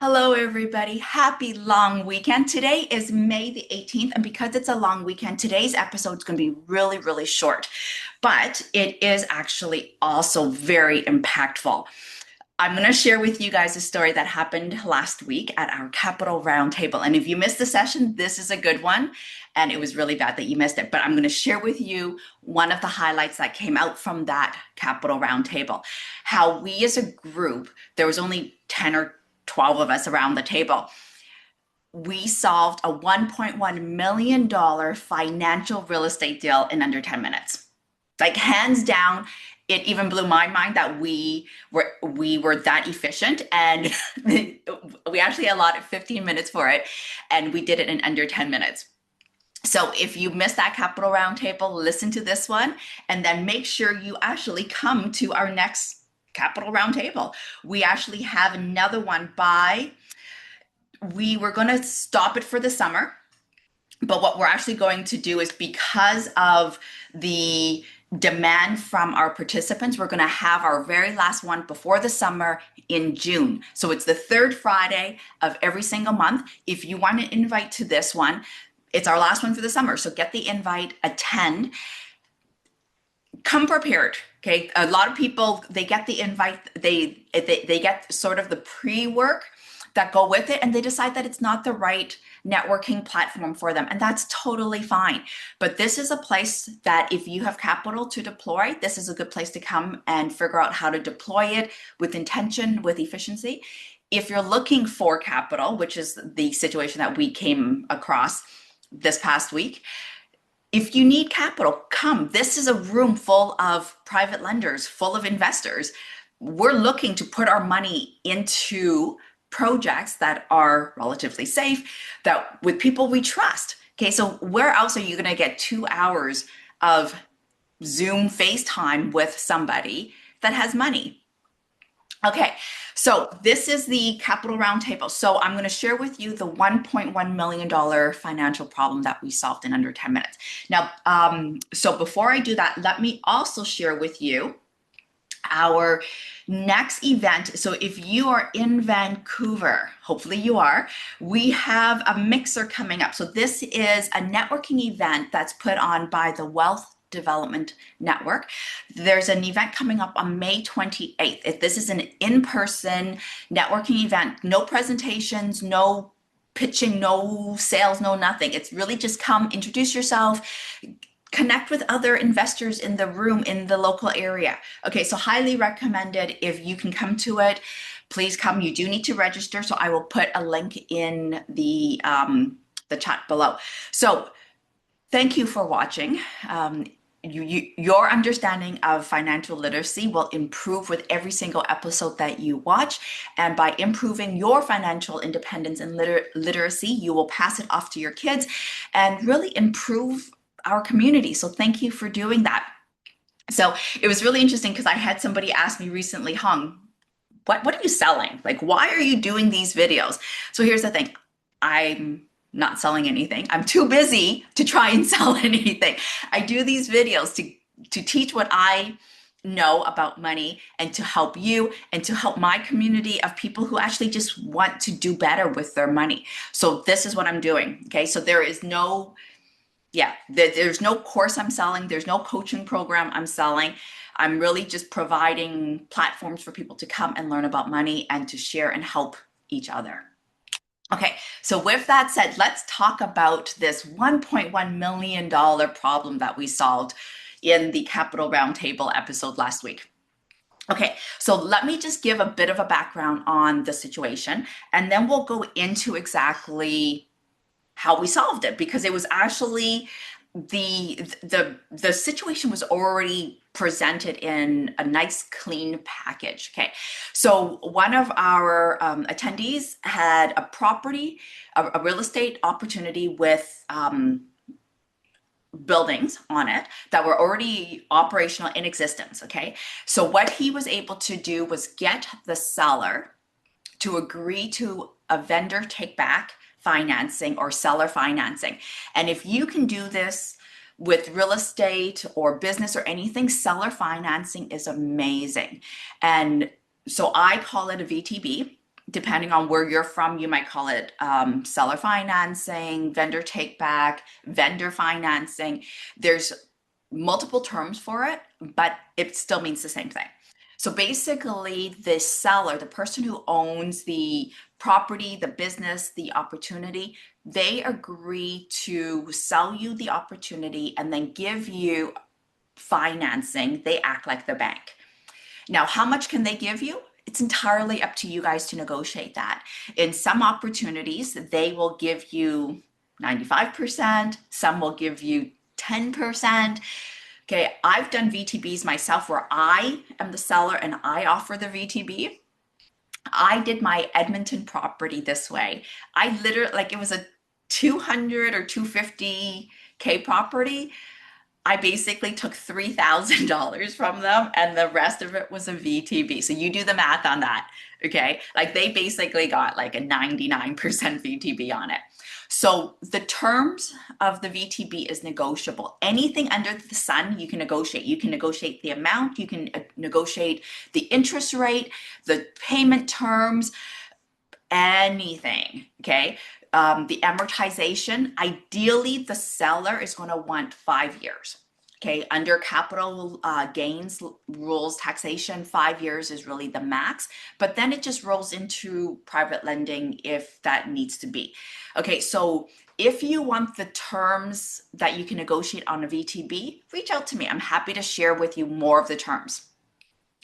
Hello, everybody. Happy long weekend. Today is May the 18th, and because it's a long weekend, today's episode is going to be really, really short, but it is actually also very impactful. I'm going to share with you guys a story that happened last week at our Capital Roundtable. And if you missed the session, this is a good one. And it was really bad that you missed it. But I'm going to share with you one of the highlights that came out from that Capital Roundtable. How we as a group, there was only 10 or 12 of us around the table. We solved a $1.1 million financial real estate deal in under 10 minutes. Like hands down, it even blew my mind that we were that efficient, and we actually allotted 15 minutes for it, and we did it in under 10 minutes. So if you missed that Capital Roundtable, listen to this one, and then make sure you actually come to our next Capital Roundtable. We actually have another one we were going to stop it for the summer, but what we're actually going to do is, because of the demand from our participants, we're going to have our very last one before the summer in June. So it's the third Friday of every single month. If you want an invite to this one, it's our last one for the summer. So get the invite, attend, come prepared. Okay. A lot of people, they get the invite, they get sort of the pre-work that go with it, and they decide that it's not the right networking platform for them, and that's totally fine. But this is a place that if you have capital to deploy, this is a good place to come and figure out how to deploy it with intention, with efficiency. If you're looking for capital, which is the situation that we came across this past week, if you need capital, come. This is a room full of private lenders, full of investors. We're looking to put our money into projects that are relatively safe, that with people we trust. Okay, so where else are you going to get 2 hours of Zoom FaceTime with somebody that has money? Okay, so this is the Capital Roundtable. So I'm going to share with you the $1.1 million financial problem that we solved in under 10 minutes. Now, so before I do that, let me also share with you our next event. So if you are in Vancouver, hopefully you are, we have a mixer coming up. So this is a networking event that's put on by the Wealth Development Network. There's an event coming up on May 28th. This is an in-person networking event, no presentations, no pitching, no sales, no nothing. It's really just come, introduce yourself, connect with other investors in the room in the local area. Okay, so highly recommended. If you can come to it, please come. You do need to register, so I will put a link in the chat below. So thank you for watching. Your understanding of financial literacy will improve with every single episode that you watch. And by improving your financial independence and literacy, you will pass it off to your kids and really improve our community. So thank you for doing that. So it was really interesting because I had somebody ask me recently, Hung, what are you selling? Like, why are you doing these videos? So here's the thing. I'm not selling anything. I'm too busy to try and sell anything. I do these videos to teach what I know about money, and to help you and to help my community of people who actually just want to do better with their money. So this is what I'm doing. Okay. So there's no course I'm selling. There's no coaching program I'm selling. I'm really just providing platforms for people to come and learn about money and to share and help each other. Okay, so with that said, let's talk about this $1.1 million problem that we solved in the Capital Roundtable episode last week. Okay, so let me just give a bit of a background on the situation, and then we'll go into exactly how we solved it, because it was actually the situation was already presented in a nice clean package. Okay, so one of our attendees had a property, a real estate opportunity with buildings on it that were already operational, in existence. Okay, so what he was able to do was get the seller to agree to a vendor take back financing or seller financing. And if you can do this with real estate or business or anything, seller financing is amazing. And so I call it a VTB. depending on where you're from, you might call it seller financing, vendor take back, vendor financing. There's multiple terms for it, but it still means the same thing. So basically, the seller, the person who owns the property, the business, the opportunity, they agree to sell you the opportunity and then give you financing. They act like the bank. Now, how much can they give you? It's entirely up to you guys to negotiate that. In some opportunities, they will give you 95%, some will give you 10%. Okay, I've done VTBs myself where I am the seller and I offer the VTB. I did my Edmonton property this way. I literally, like, it was a 200 or 250K property. I basically took $3,000 from them and the rest of it was a VTB. So you do the math on that. Okay. Like they basically got like a 99% VTB on it. So the terms of the VTB is negotiable. Anything under the sun, you can negotiate. You can negotiate the amount, you can negotiate the interest rate, the payment terms, anything. Okay. The amortization, ideally, the seller is going to want 5 years. Okay, under capital gains rules, taxation, 5 years is really the max, but then it just rolls into private lending if that needs to be. Okay, so if you want the terms that you can negotiate on a VTB, reach out to me. I'm happy to share with you more of the terms.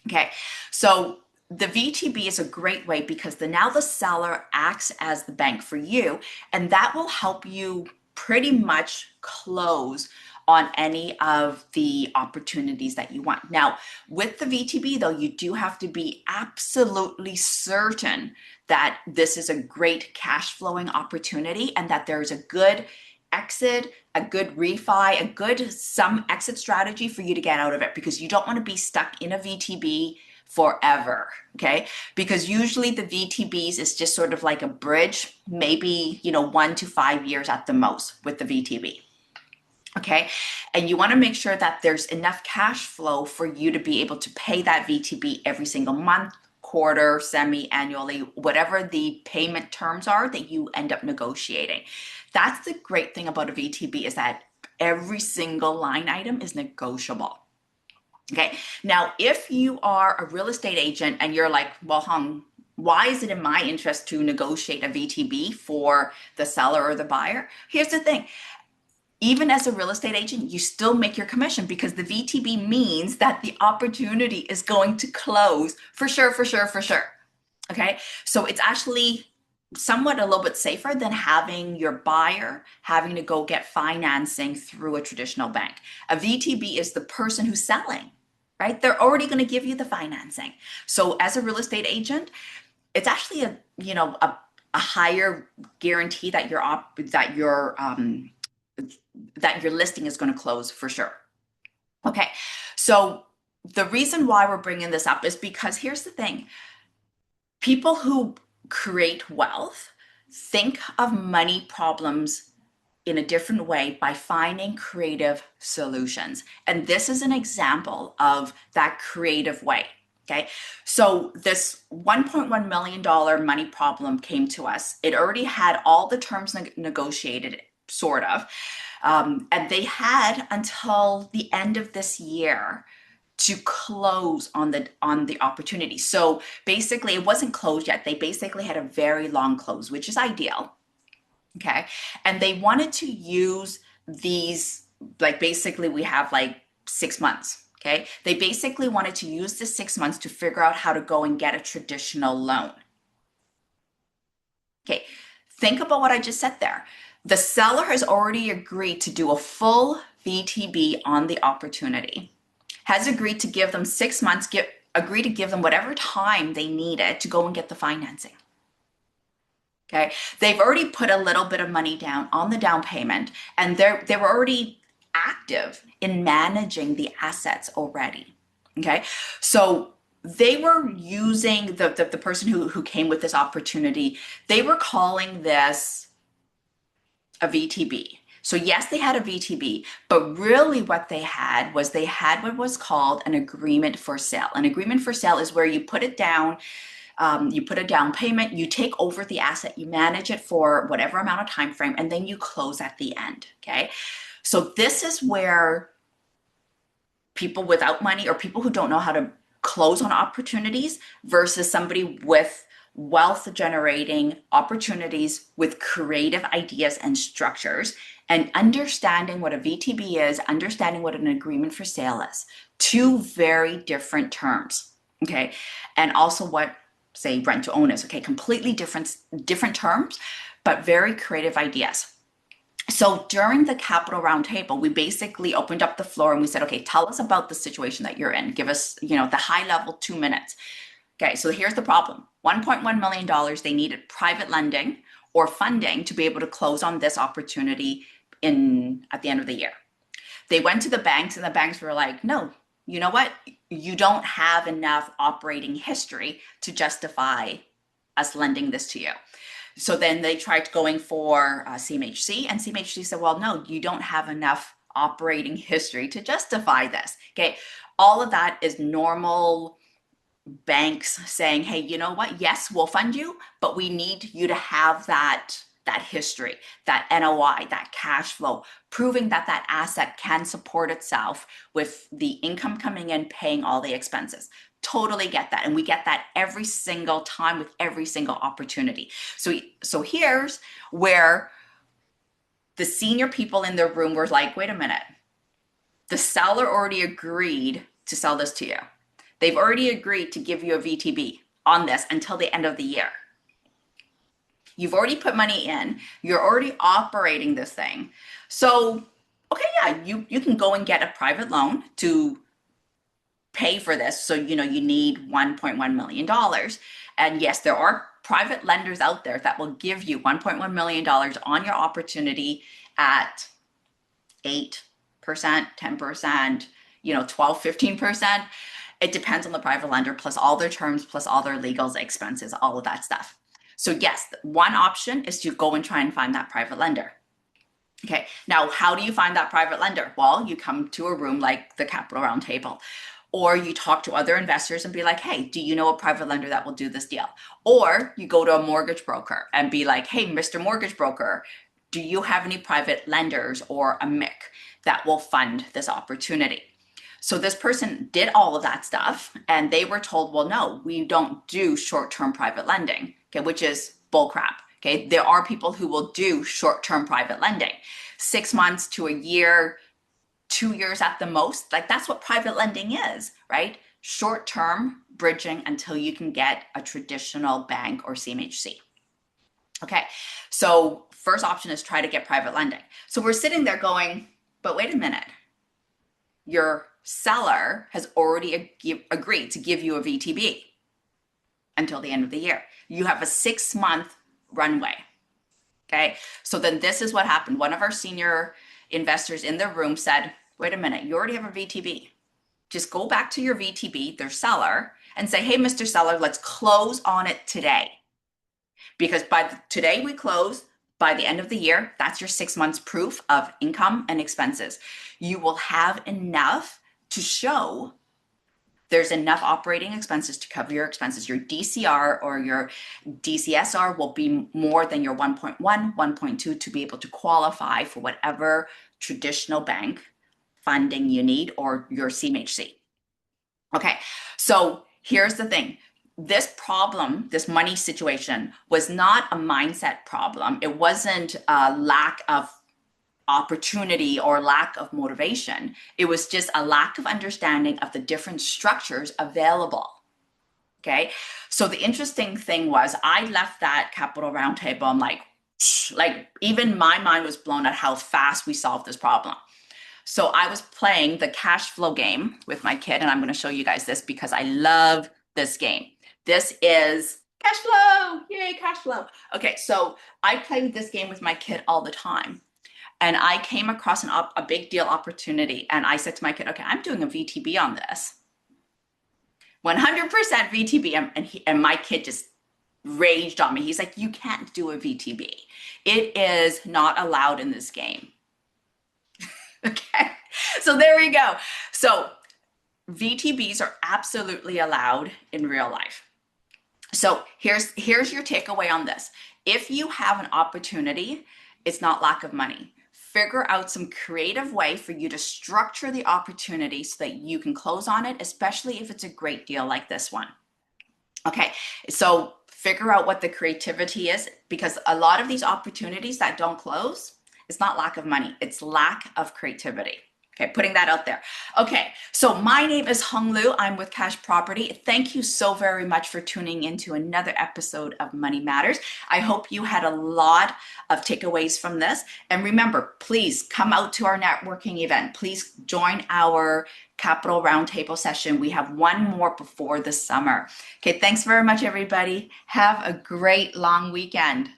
Okay, so the VTB is a great way because now the seller acts as the bank for you, and that will help you pretty much close on any of the opportunities that you want. Now, with the VTB though, you do have to be absolutely certain that this is a great cash flowing opportunity and that there's a good exit, a good refi, a good some exit strategy for you to get out of it, because you don't want to be stuck in a VTB forever. Okay, because usually the VTBs is just sort of like a bridge, maybe 1 to 5 years at the most with the VTB. Okay, and you want to make sure that there's enough cash flow for you to be able to pay that VTB every single month, quarter, semi-annually, whatever the payment terms are that you end up negotiating. That's the great thing about a VTB, is that every single line item is negotiable. Okay, now if you are a real estate agent and you're like, well, Huong, why is it in my interest to negotiate a VTB for the seller or the buyer? Here's the thing. Even as a real estate agent, you still make your commission because the VTB means that the opportunity is going to close for sure, for sure, for sure. Okay, so it's actually somewhat a little bit safer than having your buyer having to go get financing through a traditional bank. A VTB is the person who's selling, right? They're already going to give you the financing. So as a real estate agent, it's actually a higher guarantee that your listing is going to close for sure. Okay, so the reason why we're bringing this up is because here's the thing. People who create wealth think of money problems in a different way by finding creative solutions. And this is an example of that creative way. Okay, so this $1.1 million money problem came to us. It already had all the terms negotiated, sort of. And they had until the end of this year to close on the opportunity. So basically, it wasn't closed yet. They basically had a very long close, which is ideal. Okay, and they wanted to use these, like, basically we have like 6 months. Okay, they basically wanted to use the 6 months to figure out how to go and get a traditional loan. Okay, think about what I just said there. The seller has already agreed to do a full VTB on the opportunity, has agreed to give them 6 months, agree to give them whatever time they needed to go and get the financing. Okay, they've already put a little bit of money down on the down payment, and they were already active in managing the assets already. Okay, so they were using the person who came with this opportunity, they were calling this a VTB. So yes, they had a VTB, but really what they had what was called an agreement for sale. An agreement for sale is where you put it down You put a down payment, you take over the asset, you manage it for whatever amount of time frame, and then you close at the end. Okay. So this is where people without money or people who don't know how to close on opportunities versus somebody with wealth generating opportunities with creative ideas and structures and understanding what a VTB is, understanding what an agreement for sale is. Two very different terms. Okay. And also what, say, rent to own is. Okay. Completely different terms, but very creative ideas. So during the Capital Roundtable, we basically opened up the floor and we said, okay, tell us about the situation that you're in. Give us, the high level 2 minutes. Okay, so here's the problem. $1.1 million, they needed private lending or funding to be able to close on this opportunity at the end of the year. They went to the banks and the banks were like, no, you know what? You don't have enough operating history to justify us lending this to you. So then they tried going for CMHC, and CMHC said, well, no, you don't have enough operating history to justify this. Okay, all of that is normal banks saying, hey, you know what? Yes, we'll fund you, but we need you to have that history, that NOI, that cash flow, proving that that asset can support itself with the income coming in, paying all the expenses. Totally get that. And we get that every single time with every single opportunity. So here's where the senior people in the room were like, wait a minute. The seller already agreed to sell this to you. They've already agreed to give you a VTB on this until the end of the year. You've already put money in. You're already operating this thing. So, okay, yeah, you can go and get a private loan to pay for this. So, you need $1.1 million. And yes, there are private lenders out there that will give you $1.1 million on your opportunity at 8%, 10%, 12, 15%. It depends on the private lender, plus all their terms, plus all their legals, expenses, all of that stuff. So yes, one option is to go and try and find that private lender. Okay, now how do you find that private lender? Well, you come to a room like the Capital Roundtable, or you talk to other investors and be like, hey, do you know a private lender that will do this deal? Or you go to a mortgage broker and be like, hey, Mr. Mortgage Broker, do you have any private lenders or a MIC that will fund this opportunity? So this person did all of that stuff and they were told, well, no, we don't do short-term private lending, okay, which is bullcrap. Okay, there are people who will do short-term private lending, 6 months to a year, 2 years at the most. Like that's what private lending is, right? Short-term bridging until you can get a traditional bank or CMHC. Okay, so first option is try to get private lending. So we're sitting there going, but wait a minute. Your seller has already agreed to give you a VTB until the end of the year. You have a 6-month runway. Okay, so then this is what happened. One of our senior investors in the room said, wait a minute, you already have a VTB. Just go back to your VTB, their seller, and say, hey, Mr. Seller, let's close on it today. Because today we close, by the end of the year, that's your 6 months proof of income and expenses. You will have enough to show there's enough operating expenses to cover your expenses. Your DCR or your DCSR will be more than your 1.1, 1.2 to be able to qualify for whatever traditional bank funding you need or your CMHC. Okay, so here's the thing. This problem, this money situation, was not a mindset problem. It wasn't a lack of opportunity or lack of motivation. It was just a lack of understanding of the different structures available. Okay, so the interesting thing was I left that Capital Roundtable. I'm like even my mind was blown at how fast we solved this problem. So I was playing the cash flow game with my kid, and I'm going to show you guys this because I love this game. This is cash flow. Yay, cash flow. Okay, so I played this game with my kid all the time. And I came across a big deal opportunity. And I said to my kid, okay, I'm doing a VTB on this. 100% VTB. And my kid just raged on me. He's like, you can't do a VTB. It is not allowed in this game. Okay, so there we go. So VTBs are absolutely allowed in real life. So here's your takeaway on this. If you have an opportunity, it's not lack of money. Figure out some creative way for you to structure the opportunity so that you can close on it, especially if it's a great deal like this one. Okay, so figure out what the creativity is, because a lot of these opportunities that don't close, it's not lack of money, it's lack of creativity. Okay, putting that out there. Okay, so my name is Hung Lu. I'm with Cash Property. Thank you so very much for tuning into another episode of Money Matters. I hope you had a lot of takeaways from this. And remember, please come out to our networking event. Please join our Capital Roundtable session. We have one more before the summer. Okay, thanks very much, everybody. Have a great long weekend.